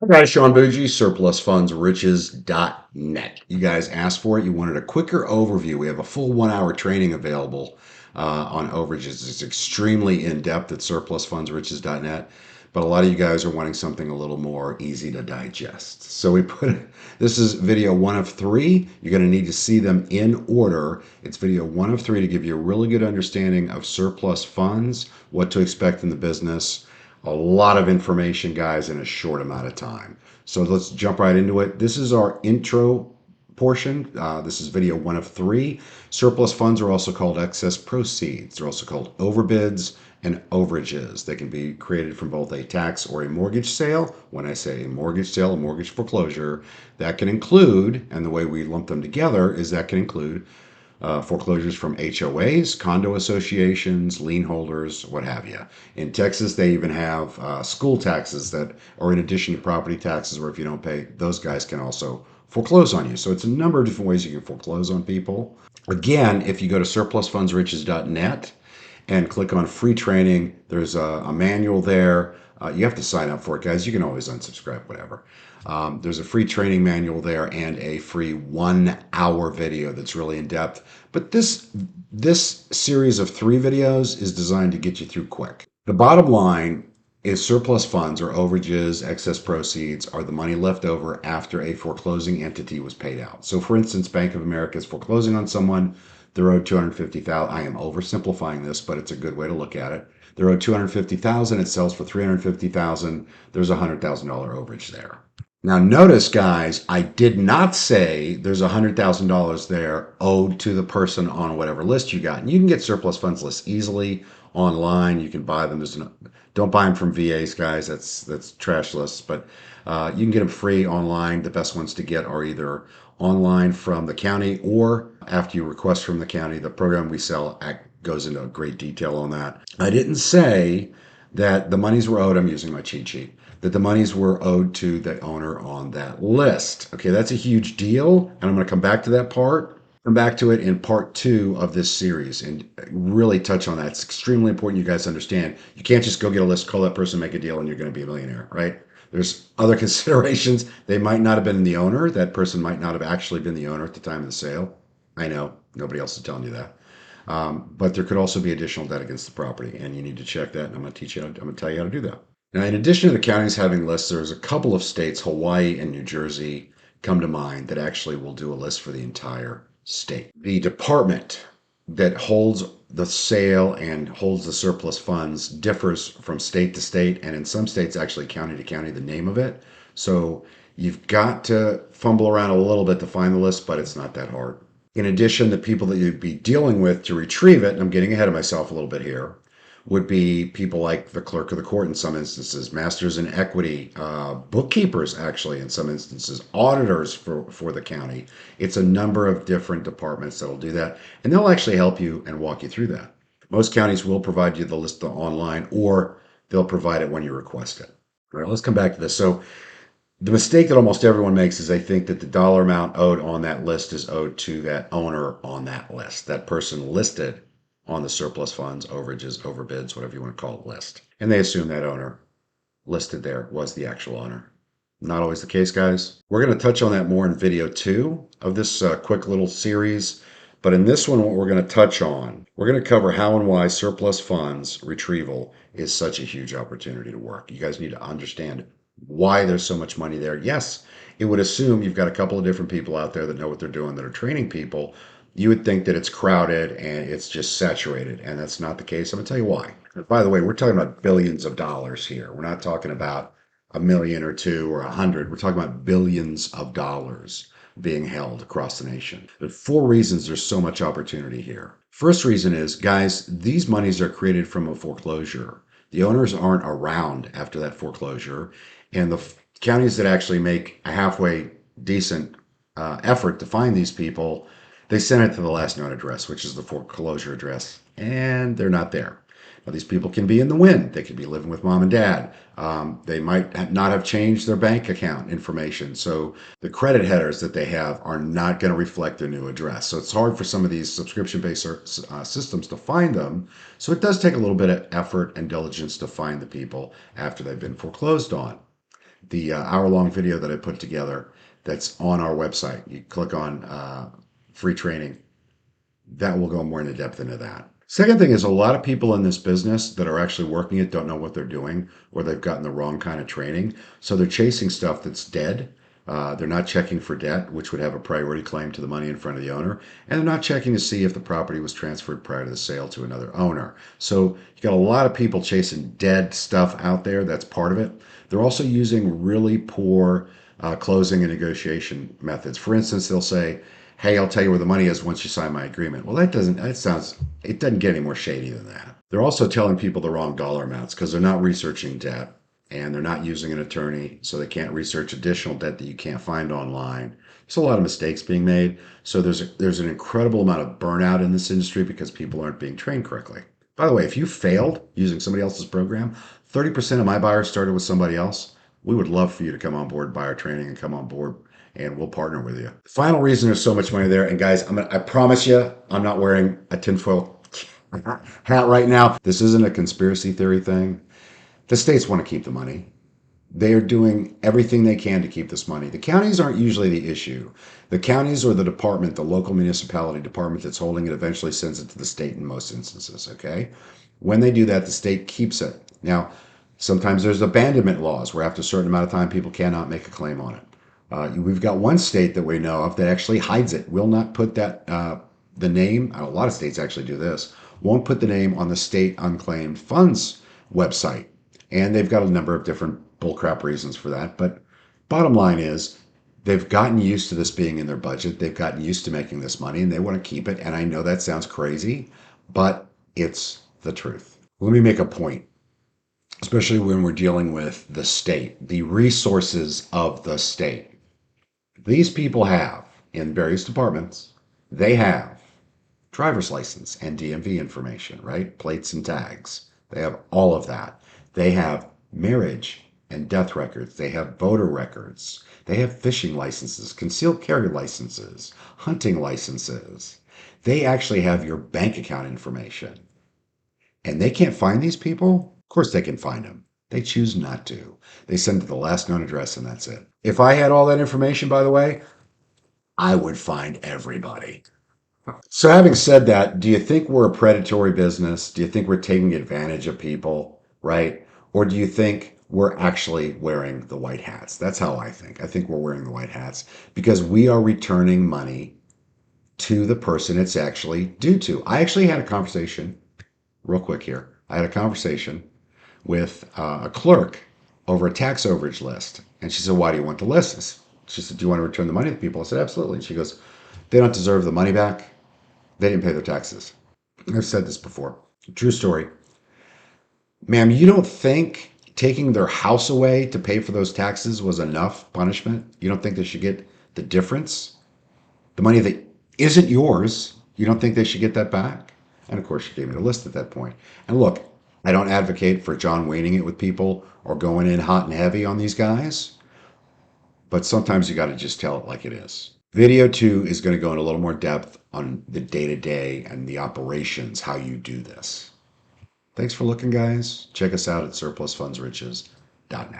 Hi guys, Sean Bougie, surplusfundsriches.net. You guys asked for it. You wanted a quicker overview. We have a full 1 hour training available on overages. It's extremely in-depth at surplusfundsriches.net, but a lot of you guys are wanting something a little more easy to digest. So this is video one of three. You're going to need to see them in order. It's video one of three to give you a really good understanding of surplus funds, what to expect in the business. A lot of information, guys, in a short amount of time. So let's jump right into it. This is our intro portion. This is video one of three. Surplus funds are also called excess proceeds. They're also called overbids and overages. They can be created from both a tax or a mortgage sale. When I say a mortgage sale, a mortgage foreclosure, that can include, and the way we lump them together is that can include foreclosures from HOAs, condo associations, lien holders, what have you. In Texas, they even have school taxes that are in addition to property taxes, where if you don't pay, those guys can also foreclose on you. So it's a number of different ways you can foreclose on people. Again, if you go to surplusfundsriches.net and click on free training, there's a manual there. You have to sign up for it, guys. You can always unsubscribe, whatever. There's a free training manual there and a free 1 hour video that's really in depth. But this series of three videos is designed to get you through quick. The bottom line is surplus funds or overages, excess proceeds are the money left over after a foreclosing entity was paid out. So for instance, Bank of America is foreclosing on someone. They're owed 250,000. I am oversimplifying this, but it's a good way to look at it. They're owed 250,000. It sells for 350,000. There's a $100,000 overage there. Now, notice, guys, I did not say there's $100,000 there owed to the person on whatever list you got. And you can get surplus funds lists easily online. You can buy them. Don't buy them from VAs, guys. That's trash lists. But you can get them free online. The best ones to get are either online from the county or after you request from the county. The program we sell goes into great detail on that. I didn't say that the monies were owed. I'm using my cheat sheet that the monies were owed to the owner on that list. Okay, that's a huge deal, and I'm going to come back to that part. Come back to it in part two of this series and really touch on that. It's extremely important you guys understand. You can't just go get a list, call that person, make a deal, and you're going to be a millionaire, right? There's other considerations. They might not have been the owner. That person might not have actually been the owner at the time of the sale. I know, nobody else is telling you that. But there could also be additional debt against the property, and you need to check that. And I'm going to teach you. I'm going to tell you how to do that. Now, in addition to the counties having lists, there's a couple of states, Hawaii and New Jersey, come to mind that actually will do a list for the entire state. The department that holds the sale and holds the surplus funds differs from state to state, and in some states, actually county to county, the name of it. So you've got to fumble around a little bit to find the list, but it's not that hard. In addition, the people that you'd be dealing with to retrieve it, and I'm getting ahead of myself a little bit here, would be people like the clerk of the court in some instances, masters in equity, bookkeepers actually in some instances, auditors for the county. It's a number of different departments that'll do that, and they'll actually help you and walk you through that. Most counties will provide you the list online, or they'll provide it when you request it. All right, let's come back to this. So the mistake that almost everyone makes is they think that the dollar amount owed on that list is owed to that owner on that list, that person listed on the surplus funds, overages, overbids, whatever you want to call it, list. And they assume that owner listed there was the actual owner. Not always the case, guys. We're going to touch on that more in video two of this quick little series. But in this one, what we're going to touch on, we're going to cover how and why surplus funds retrieval is such a huge opportunity to work. You guys need to understand why there's so much money there. Yes, it would assume you've got a couple of different people out there that know what they're doing, that are training people. You would think that it's crowded and it's just saturated, and that's not the case. I'm going to tell you why. By the way, we're talking about billions of dollars here. We're not talking about a million or two or 100. We're talking about billions of dollars being held across the nation. There are four reasons there's so much opportunity here. First reason is, guys, these monies are created from a foreclosure. The owners aren't around after that foreclosure, and the counties that actually make a halfway decent effort to find these people, they send it to the last known address, which is the foreclosure address, and they're not there. Now, these people can be in the wind. They could be living with mom and dad. They might not have changed their bank account information. So the credit headers that they have are not going to reflect their new address. So it's hard for some of these subscription-based systems to find them. So it does take a little bit of effort and diligence to find the people after they've been foreclosed on. the hour-long video that I put together that's on our website. You click on free training, that will go more into depth into that. Second thing is a lot of people in this business that are actually working it don't know what they're doing, or they've gotten the wrong kind of training. So they're chasing stuff that's dead. They're not checking for debt, which would have a priority claim to the money in front of the owner. And they're not checking to see if the property was transferred prior to the sale to another owner. So you got a lot of people chasing dead stuff out there. That's part of it. They're also using really poor closing and negotiation methods. For instance, they'll say, hey, I'll tell you where the money is once you sign my agreement. Well, it doesn't get any more shady than that. They're also telling people the wrong dollar amounts because they're not researching debt and they're not using an attorney, so they can't research additional debt that you can't find online. There's a lot of mistakes being made. So there's an incredible amount of burnout in this industry because people aren't being trained correctly. By the way, if you failed using somebody else's program, 30% of my buyers started with somebody else. We would love for you to come on board, buy our training, and come on board and we'll partner with you. Final reason there's so much money there, and guys, I promise you, I'm not wearing a tinfoil hat right now. This isn't a conspiracy theory thing. The states want to keep the money. They are doing everything they can to keep this money. The counties aren't usually the issue. The counties or the department, the local municipality department that's holding it, eventually sends it to the state in most instances, okay? When they do that, the state keeps it. Now, sometimes there's abandonment laws where after a certain amount of time, people cannot make a claim on it. We've got one state that we know of that actually hides it, will not put the name, a lot of states actually do this, won't put the name on the state unclaimed funds website. And they've got a number of different bullcrap reasons for that. But bottom line is, they've gotten used to this being in their budget. They've gotten used to making this money and they want to keep it. And I know that sounds crazy, but it's the truth. Let me make a point, especially when we're dealing with the state, the resources of the state. These people have, in various departments, they have driver's license and DMV information, right? Plates and tags. They have all of that. They have marriage and death records. They have voter records. They have fishing licenses, concealed carry licenses, hunting licenses. They actually have your bank account information. And they can't find these people? Of course they can find them. They choose not to. They send to the last known address and that's it. If I had all that information, by the way, I would find everybody. So, having said that, do you think we're a predatory business? Do you think we're taking advantage of people, right? Or do you think we're actually wearing the white hats? That's how I think. I think we're wearing the white hats because we are returning money to the person it's actually due to. I actually had a conversation, real quick here. I had a conversation with a clerk over a tax overage list. And she said, why do you want the list? She said, do you want to return the money to people? I said, absolutely. And she goes, they don't deserve the money back. They didn't pay their taxes. I've said this before. True story. Ma'am, you don't think taking their house away to pay for those taxes was enough punishment? You don't think they should get the difference? The money that isn't yours, you don't think they should get that back? And of course, she gave me the list at that point. And look, I don't advocate for John Wayning it with people or going in hot and heavy on these guys, but sometimes you got to just tell it like it is. Video 2 is going to go in a little more depth on the day-to-day and the operations, how you do this. Thanks for looking, guys. Check us out at surplusfundsriches.net.